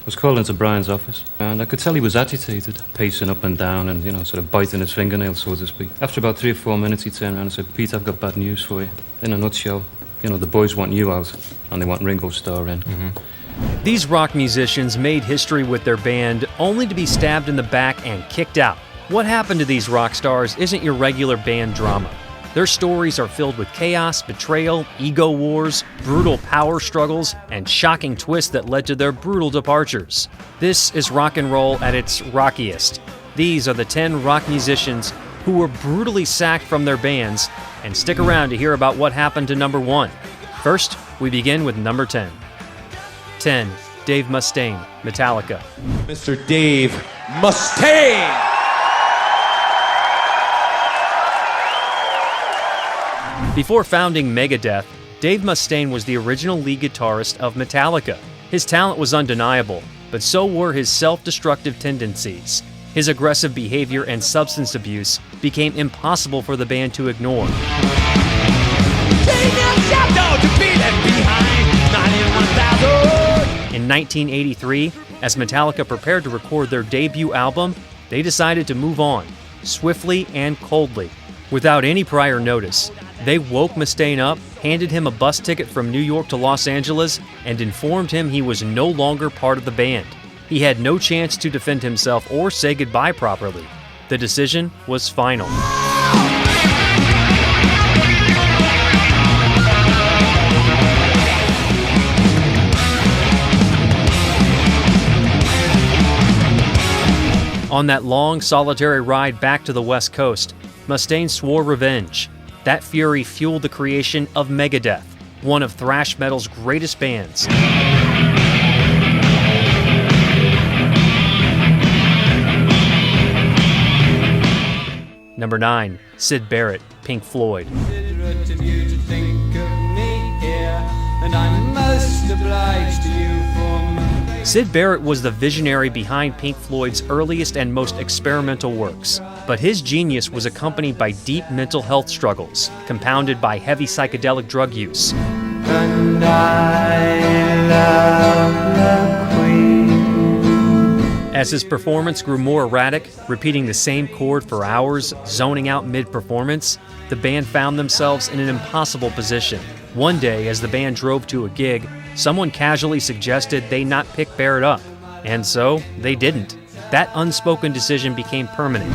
I was called into Brian's office, and I could tell he was agitated, pacing up and down and, sort of biting his fingernails, so to speak. After about 3 or 4 minutes, he turned around and said, "Pete, I've got bad news for you. In a nutshell, the boys want you out, and they want Ringo Starr in." Mm-hmm. These rock musicians made history with their band only to be stabbed in the back and kicked out. What happened to these rock stars isn't your regular band drama. Their stories are filled with chaos, betrayal, ego wars, brutal power struggles, and shocking twists that led to their brutal departures. This is rock and roll at its rockiest. These are the 10 rock musicians who were brutally sacked from their bands, and stick around to hear about what happened to number 1. First, we begin with number 10. 10. Dave Mustaine, Metallica. Mr. Dave Mustaine! Before founding Megadeth, Dave Mustaine was the original lead guitarist of Metallica. His talent was undeniable, but so were his self-destructive tendencies. His aggressive behavior and substance abuse became impossible for the band to ignore. In 1983, as Metallica prepared to record their debut album, they decided to move on, swiftly and coldly. Without any prior notice, they woke Mustaine up, handed him a bus ticket from New York to Los Angeles, and informed him he was no longer part of the band. He had no chance to defend himself or say goodbye properly. The decision was final. On that long, solitary ride back to the West Coast, Mustaine swore revenge. That fury fueled the creation of Megadeth, one of thrash metal's greatest bands. Number 9. Syd Barrett, Pink Floyd. Syd Barrett was the visionary behind Pink Floyd's earliest and most experimental works, but his genius was accompanied by deep mental health struggles, compounded by heavy psychedelic drug use. And I love the Queen. As his performance grew more erratic, repeating the same chord for hours, zoning out mid-performance, the band found themselves in an impossible position. One day, as the band drove to a gig, someone casually suggested they not pick Barrett up, and so they didn't. That unspoken decision became permanent.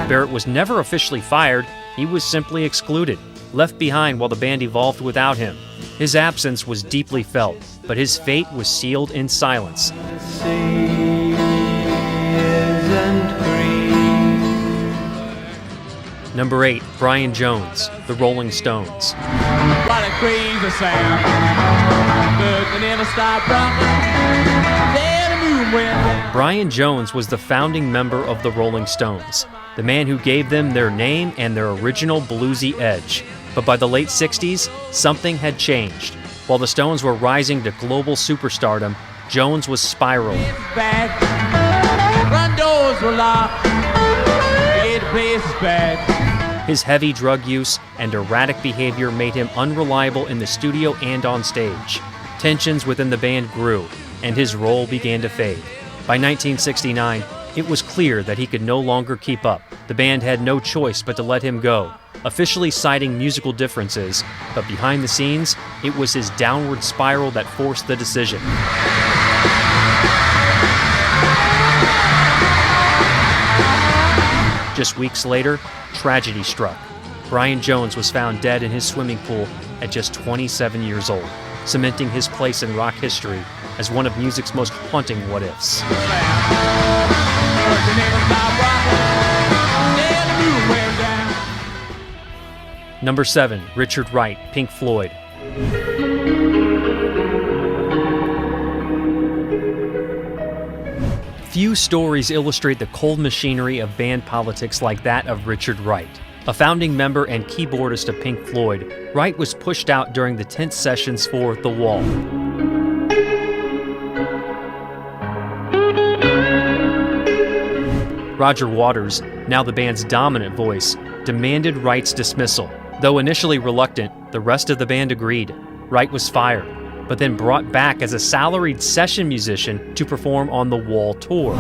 Barrett was never officially fired, he was simply excluded, left behind while the band evolved without him. His absence was deeply felt, but his fate was sealed in silence. Number 8, Brian Jones, The Rolling Stones. What a crazy sound, but they never stop rocking. Brian Jones was the founding member of the Rolling Stones, the man who gave them their name and their original bluesy edge. But by the late 60s, something had changed. While the Stones were rising to global superstardom, Jones was spiraling. Front doors were locked. The place is bad. His heavy drug use and erratic behavior made him unreliable in the studio and on stage. Tensions within the band grew, and his role began to fade. By 1969, it was clear that he could no longer keep up. The band had no choice but to let him go, officially citing musical differences, but behind the scenes, it was his downward spiral that forced the decision. Just weeks later, tragedy struck. Brian Jones was found dead in his swimming pool at just 27 years old, cementing his place in rock history as one of music's most haunting what-ifs. Number 7, Richard Wright, Pink Floyd. Few stories illustrate the cold machinery of band politics like that of Richard Wright. A founding member and keyboardist of Pink Floyd, Wright was pushed out during the tense sessions for The Wall. Roger Waters, now the band's dominant voice, demanded Wright's dismissal. Though initially reluctant, The rest of the band agreed. Wright was fired, but then brought back as a salaried session musician to perform on the Wall tour.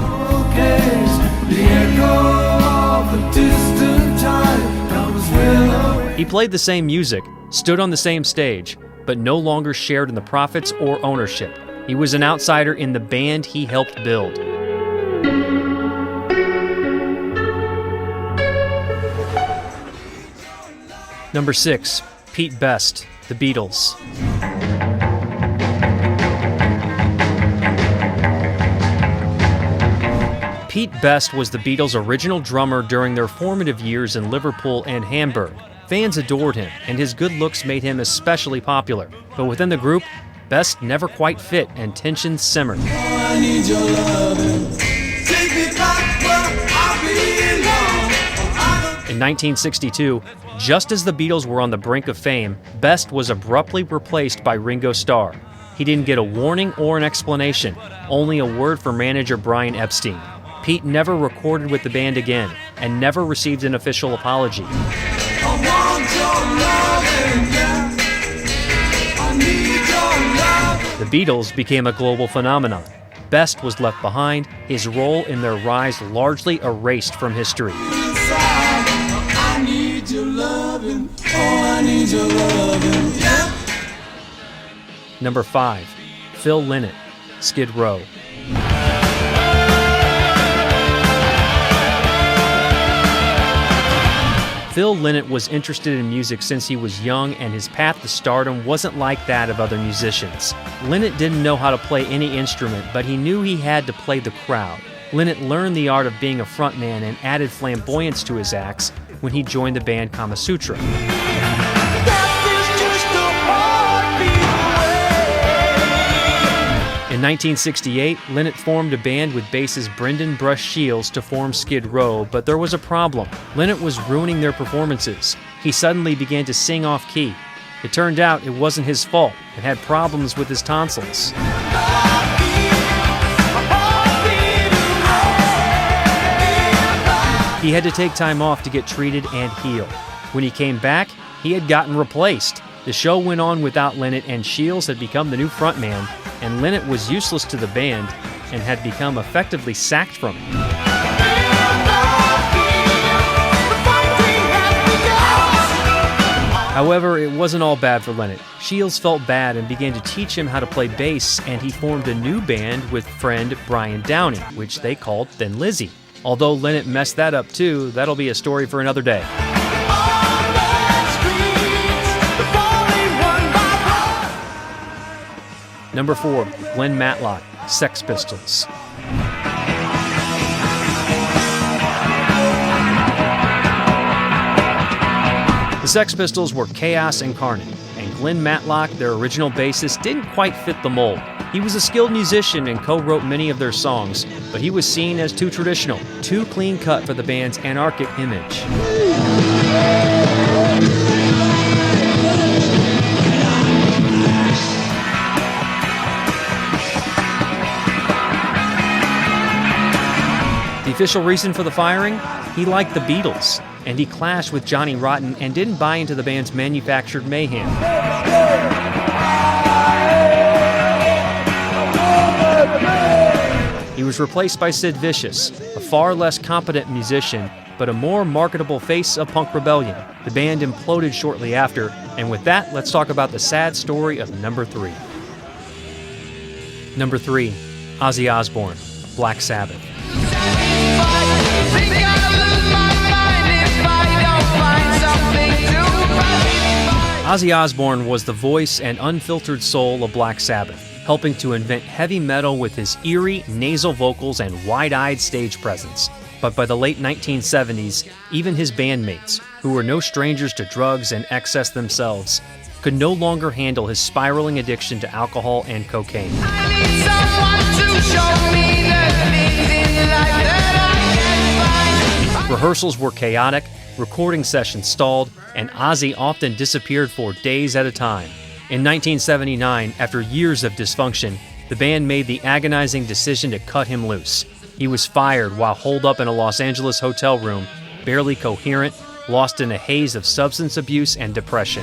He played the same music, stood on the same stage, but no longer shared in the profits or ownership. He was an outsider in the band he helped build. Number 6, Pete Best, The Beatles. Pete Best was the Beatles' original drummer during their formative years in Liverpool and Hamburg. Fans adored him, and his good looks made him especially popular. But within the group, Best never quite fit, and tensions simmered. In 1962, just as the Beatles were on the brink of fame, Best was abruptly replaced by Ringo Starr. He didn't get a warning or an explanation, only a word from manager Brian Epstein. Pete never recorded with the band again, and never received an official apology. The Beatles became a global phenomenon. Best was left behind, his role in their rise largely erased from history. Number 5, Phil Lynott, Skid Row. Phil Lynott was interested in music since he was young, and his path to stardom wasn't like that of other musicians. Lynott didn't know how to play any instrument, but he knew he had to play the crowd. Lynott learned the art of being a frontman and added flamboyance to his acts when he joined the band Kama Sutra. In 1968, Lynott formed a band with bassist Brendan Brush Shields to form Skid Row, but there was a problem. Lynott was ruining their performances. He suddenly began to sing off-key. It turned out it wasn't his fault and had problems with his tonsils. He had to take time off to get treated and heal. When he came back, he had gotten replaced. The show went on without Lynott, and Shields had become the new frontman, and Lynott was useless to the band and had become effectively sacked from it. However, it wasn't all bad for Lynott. Shields felt bad and began to teach him how to play bass, and he formed a new band with friend Brian Downey, which they called Thin Lizzy. Although Lynott messed that up too, that'll be a story for another day. Number 4, Glen Matlock, Sex Pistols. The Sex Pistols were chaos incarnate, and Glen Matlock, their original bassist, didn't quite fit the mold. He was a skilled musician and co-wrote many of their songs, but he was seen as too traditional, too clean-cut for the band's anarchic image. The official reason for the firing? He liked the Beatles, and he clashed with Johnny Rotten and didn't buy into the band's manufactured mayhem. He was replaced by Sid Vicious, a far less competent musician, but a more marketable face of punk rebellion. The band imploded shortly after, and with that, let's talk about the sad story of Number 3. Number 3, Ozzy Osbourne, Black Sabbath. Ozzy Osbourne was the voice and unfiltered soul of Black Sabbath, helping to invent heavy metal with his eerie, nasal vocals and wide-eyed stage presence. But by the late 1970s, even his bandmates, who were no strangers to drugs and excess themselves, could no longer handle his spiraling addiction to alcohol and cocaine. Rehearsals were chaotic, recording sessions stalled, and Ozzy often disappeared for days at a time. In 1979, after years of dysfunction, the band made the agonizing decision to cut him loose. He was fired while holed up in a Los Angeles hotel room, barely coherent, lost in a haze of substance abuse and depression.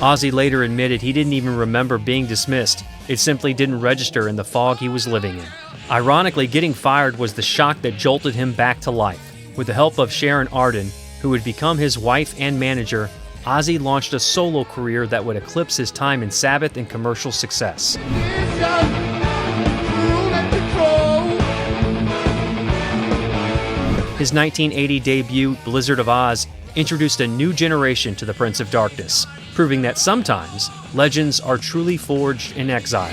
Ozzy later admitted he didn't even remember being dismissed. It simply didn't register in the fog he was living in. Ironically, getting fired was the shock that jolted him back to life. With the help of Sharon Arden, who would become his wife and manager, Ozzy launched a solo career that would eclipse his time in Sabbath and commercial success. His 1980 debut, Blizzard of Oz, introduced a new generation to the Prince of Darkness, proving that sometimes legends are truly forged in exile.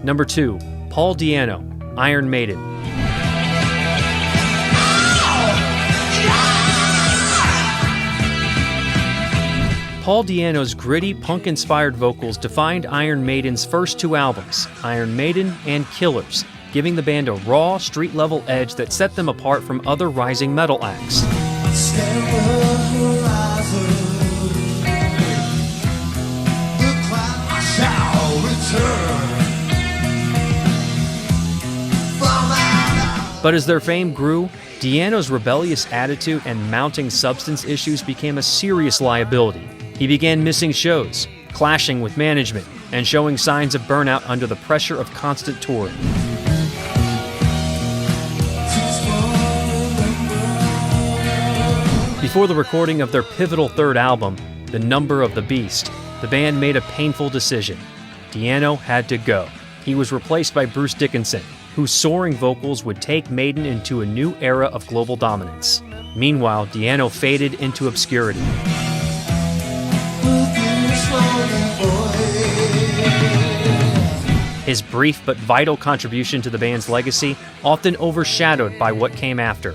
Number 2, Paul Di'Anno, Iron Maiden. Paul Di'Anno's gritty, punk-inspired vocals defined Iron Maiden's first 2 albums, Iron Maiden and Killers, giving the band a raw, street-level edge that set them apart from other rising metal acts. But as their fame grew, Di'Anno's rebellious attitude and mounting substance issues became a serious liability. He began missing shows, clashing with management, and showing signs of burnout under the pressure of constant touring. Before the recording of their pivotal 3rd album, The Number of the Beast, the band made a painful decision. Di'Anno had to go. He was replaced by Bruce Dickinson, whose soaring vocals would take Maiden into a new era of global dominance. Meanwhile, Di'Anno faded into obscurity. His brief but vital contribution to the band's legacy often overshadowed by what came after.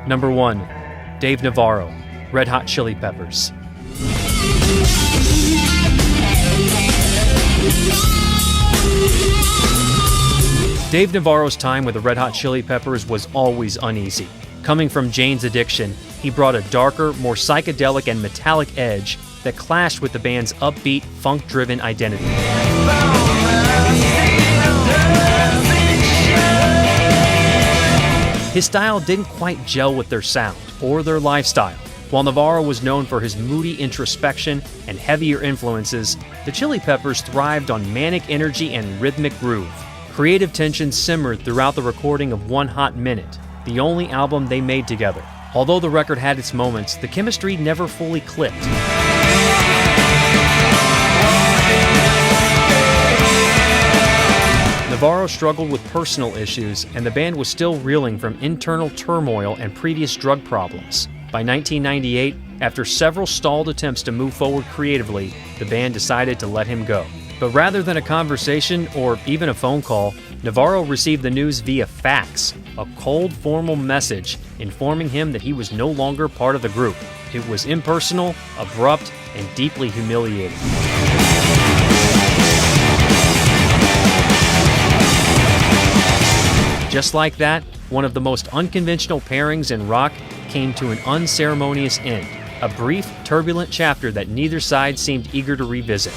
Number 1, Dave Navarro, Red Hot Chili Peppers. Dave Navarro's time with the Red Hot Chili Peppers was always uneasy. Coming from Jane's Addiction, he brought a darker, more psychedelic and metallic edge that clashed with the band's upbeat, funk-driven identity. His style didn't quite gel with their sound or their lifestyle. While Navarro was known for his moody introspection and heavier influences, the Chili Peppers thrived on manic energy and rhythmic groove. Creative tension simmered throughout the recording of One Hot Minute, the only album they made together. Although the record had its moments, the chemistry never fully clicked. Navarro struggled with personal issues, and the band was still reeling from internal turmoil and previous drug problems. By 1998, after several stalled attempts to move forward creatively, the band decided to let him go. But rather than a conversation or even a phone call, Navarro received the news via fax, a cold, formal message informing him that he was no longer part of the group. It was impersonal, abrupt, and deeply humiliating. Just like that, one of the most unconventional pairings in rock came to an unceremonious end, a brief, turbulent chapter that neither side seemed eager to revisit.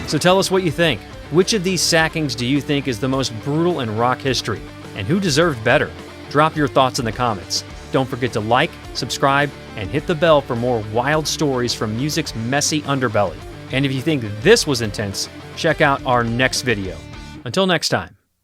So tell us what you think. Which of these sackings do you think is the most brutal in rock history? And who deserved better? Drop your thoughts in the comments. Don't forget to like, subscribe, and hit the bell for more wild stories from music's messy underbelly. And if you think this was intense, check out our next video. Until next time.